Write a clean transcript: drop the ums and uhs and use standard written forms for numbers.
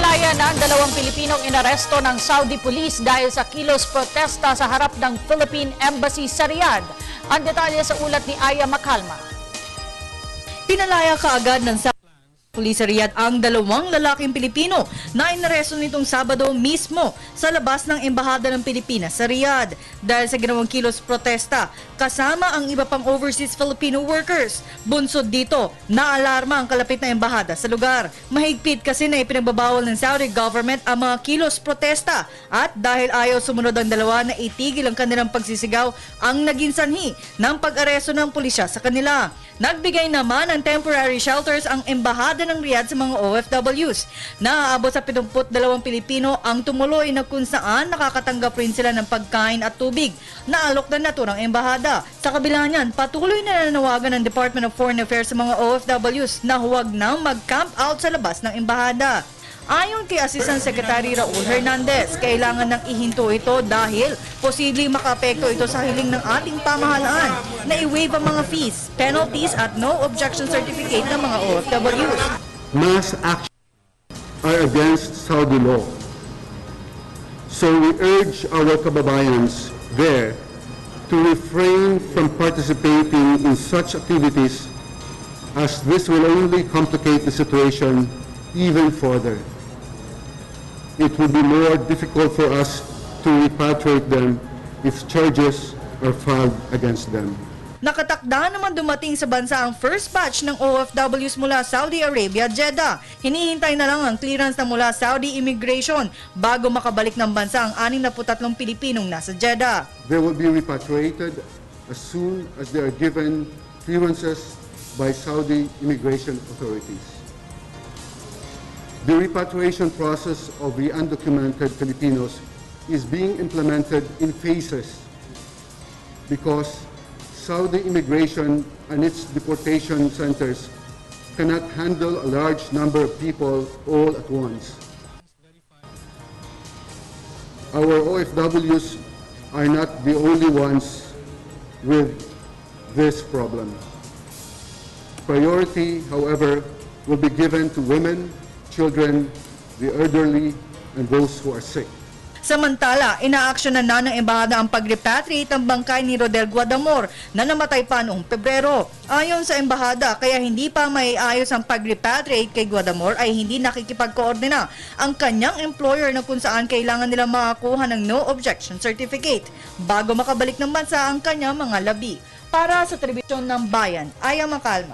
Pinalaya na ang dalawang Pilipinong inaresto ng Saudi Police dahil sa kilos protesta sa harap ng Philippine Embassy sa Riyadh. Ang detalye sa ulat ni Aya Macalma. Pinalaya kaagad ng Saudi Police sa Riyadh ang dalawang lalaking Pilipino na inaresto nitong Sabado mismo sa labas ng Embahada ng Pilipinas sa Riyadh dahil sa ginawang kilos protesta kasama ang iba pang overseas Filipino workers. Bunsod dito, naalarma ang kalapit na embahada sa lugar. Mahigpit kasi na ipinagbabawal ng Saudi government ang mga kilos protesta at dahil ayaw sumunod ang dalawa na itigil ang kanilang pagsisigaw ang naging sanhi ng pag-aresto ng pulisya sa kanila. Nagbigay naman ng temporary shelters ang embahada ng Riyadh sa mga OFWs. Naaabot sa 72 Pilipino ang tumuloy na kung saan nakakatanggap rin sila ng pagkain at tubig na alok na naturang embahada. Sa kabila niyan, patuloy na nanawagan ng Department of Foreign Affairs sa mga OFWs na huwag nang mag-camp out sa labas ng embahada. Ayon kay Assistant Secretary Raul Hernandez, kailangan nang ihinto ito dahil posibleng makaapekto ito sa hiling ng ating pamahalaan na i-waive ang mga fees, penalties at no objection certificate ng mga OFWs. Mass actions are against Saudi law. So we urge our kababayans there to refrain from participating in such activities as this will only complicate the situation even further. It will be more difficult for us to repatriate them if charges are filed against them. Nakatakda naman dumating sa bansa ang first batch ng OFWs mula Saudi Arabia, Jeddah. Hinihintay na lang ang clearance na mula Saudi Immigration bago makabalik ng bansa ang 63 Pilipinong nasa Jeddah. They will be repatriated as soon as they are given clearances by Saudi immigration authorities. The repatriation process of the undocumented Filipinos is being implemented in phases because Saudi immigration and its deportation centers cannot handle a large number of people all at once. Our OFWs are not the only ones with this problem. Priority, however, will be given to women, children, the elderly, and those who are sick. Samantala, inaaksyonan na ng embahada ang pag-repatriate ng bangkay ni Rodel Guadamor na namatay pa noong Pebrero. Ayon sa embahada, kaya hindi pa maiayos ang pag-repatriate kay Guadamor ay hindi nakikipag-koordina ang kanyang employer na kung saan kailangan nila makakuha ng no objection certificate bago makabalik ng bansa ang kanyang mga labi. Para sa Telebisyon ng Bayan, Aya Macalma.